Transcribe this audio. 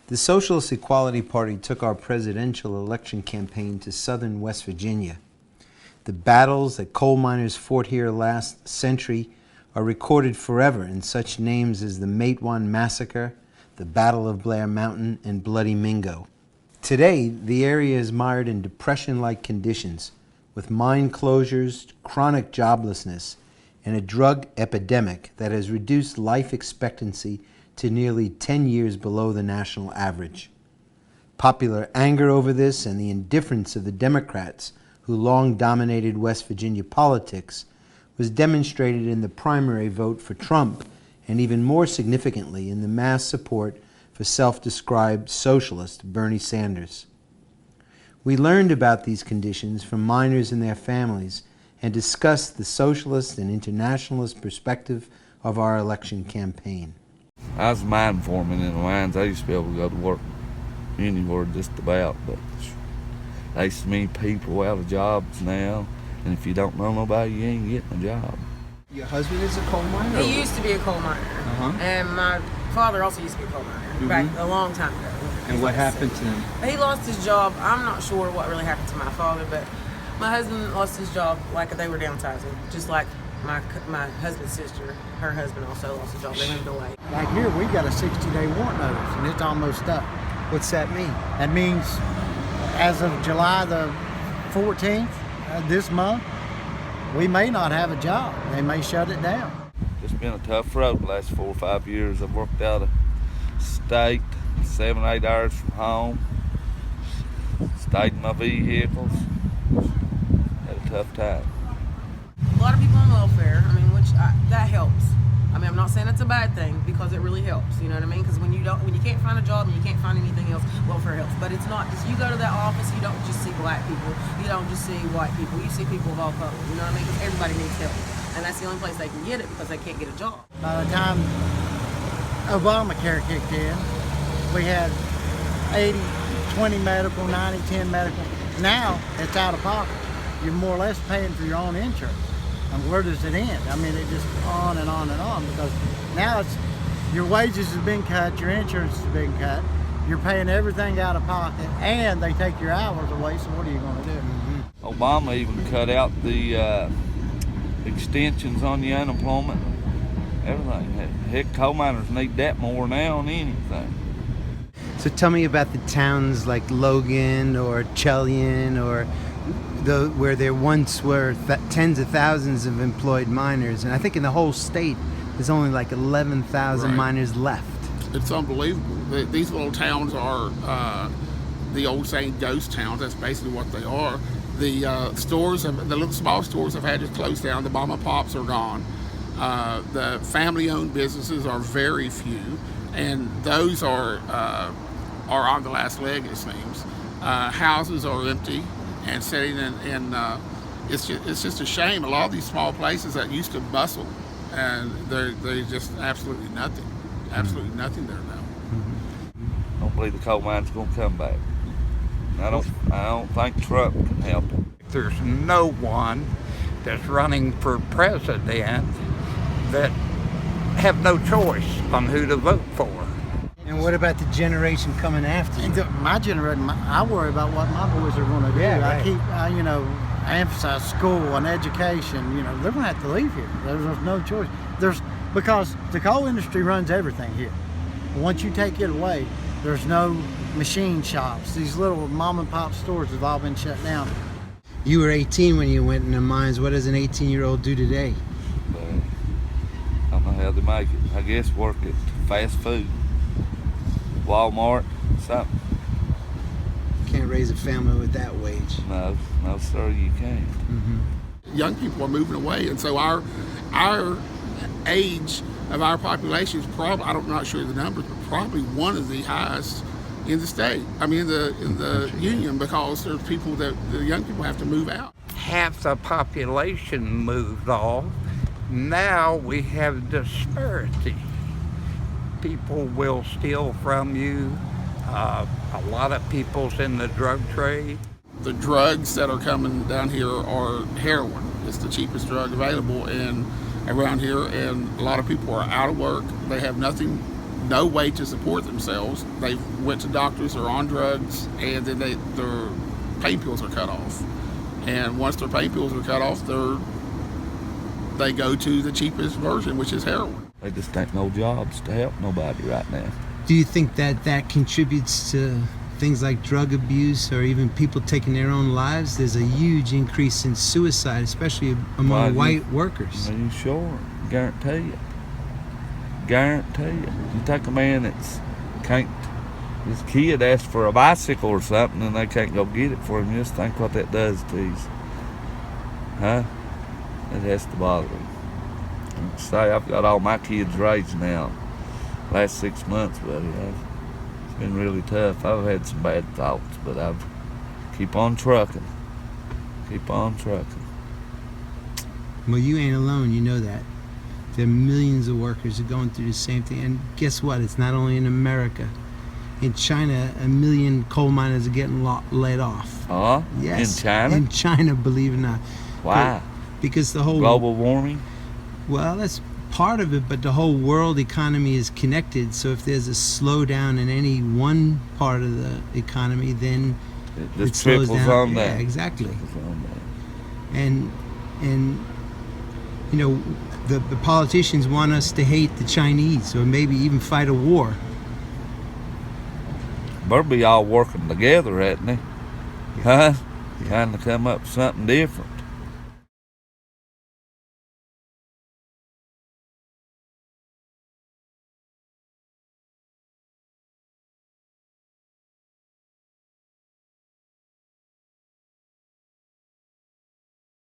The Socialist Equality Party took our presidential election campaign to southern West Virginia. The battles that coal miners fought here last century are recorded forever in such names as the Matewan Massacre, the Battle of Blair Mountain, and Bloody Mingo. Today, the area is mired in depression-like conditions, with mine closures, chronic joblessness, and a drug epidemic that has reduced life expectancy to nearly 10 years below the national average. Popular anger over this and the indifference of the Democrats, who long dominated West Virginia politics, was demonstrated in the primary vote for Trump, and even more significantly in the mass support for self-described socialist Bernie Sanders. We learned about these conditions from miners and their families and discussed the socialist and internationalist perspective of our election campaign. I was a mine foreman in the mines. I used to be able to go to work anywhere just about, but there's so many people out of jobs now, and if you don't know nobody, you ain't getting a job. Your husband is a coal miner? He used to be a coal miner, and my father also used to be a coal miner, back a long time ago. And what happened to him? He lost his job. I'm not sure what really happened to my father, but my husband lost his job like they were downsizing, just like my husband's sister, her husband also lost his job. They moved away. Like here, we got a 60-day warrant notice, and it's almost up. What's that mean? That means as of July the 14th, this month, we may not have a job. They may shut it down. It's been a tough road the last 4 or 5 years. I've worked out of state, 7 or 8 hours from home, stayed in my vehicles, had a tough time. A lot of people on welfare, that helps. I'm not saying it's a bad thing, because it really helps, you know what I mean? Because when you can't find a job and you can't find anything else, welfare helps. But it's not just, you go to that office, you don't just see black people, you don't just see white people, you see people of all colors, you know what I mean? Because everybody needs help. And that's the only place they can get it, because they can't get a job. By the time Obamacare kicked in, we had 80-20 medical, 90-10 medical. Now it's out of pocket. You're more or less paying for your own insurance. And where does it end? It just on and on and on, because now your wages have been cut, your insurance has been cut, you're paying everything out of pocket, and they take your hours away, so what are you going to do? Obama even cut out the extensions on the unemployment, everything. Heck, coal miners need that more now than anything. So tell me about the towns like Logan or Chelian, or where there once were tens of thousands of employed miners, and I think in the whole state there's only like 11,000 miners left. It's unbelievable. These little towns are the old saying ghost towns. That's basically what they are. The stores, the little small stores have had to close down. The mom and pops are gone. The family-owned businesses are very few, and those are on the last leg, it seems. Houses are empty and sitting in it's just a shame. A lot of these small places that used to bustle, and they're just absolutely nothing there now. I don't believe the coal mine's going to come back. I don't think Trump can help it. There's no one that's running for president that have no choice on who to vote for. And what about the generation coming after you? My generation, I worry about what my boys are going to do. Yeah, right. I emphasize school and education. They're going to have to leave here. There's no choice. Because the coal industry runs everything here. Once you take it away, there's no machine shops. These little mom and pop stores have all been shut down. You were 18 when you went in the mines. What does an 18-year-old do today? I don't know how they make it. I guess work at fast food, Walmart, something. Can't raise a family with that wage. No, sir, you can't. Young people are moving away, and so our age of our population is probably, I'm not sure of the numbers, but probably one of the highest in the state. In the union, because there's people the young people have to move out. Half the population moved off. Now we have disparity. People will steal from you. A lot of people's in the drug trade. The drugs that are coming down here are heroin. It's the cheapest drug available around here, and a lot of people are out of work. They have nothing no way to support themselves. They went to doctors or on drugs, and then their pain pills are cut off. And once their pain pills are cut off, they go to the cheapest version, which is heroin. They just ain't no jobs to help nobody right now. Do you think that contributes to things like drug abuse or even people taking their own lives? There's a huge increase in suicide, especially among white workers. Are you sure? Guarantee it. Guarantee it. You take a man that's can't, his kid asks for a bicycle or something and they can't go get it for him. You just think what that does to you. Huh? It has to bother him. Like I say, I've got all my kids raised now. Last 6 months, buddy. It's been really tough. I've had some bad thoughts, but I've keep on trucking. Keep on trucking. Well, you ain't alone, you know that. There are millions of workers who are going through the same thing. And guess what? It's not only in America. In China, 1 million coal miners are getting laid off. Oh? Yes. In China? In China, believe it or not. Why? Because the whole... Global warming? Well, that's part of it, but the whole world economy is connected. So if there's a slowdown in any one part of the economy, then it just slows triples down. on that. Yeah, exactly. On that. And you know, the politicians want us to hate the Chinese or maybe even fight a war. Better be all working together, hadn't they? Huh? Trying to come up with something different.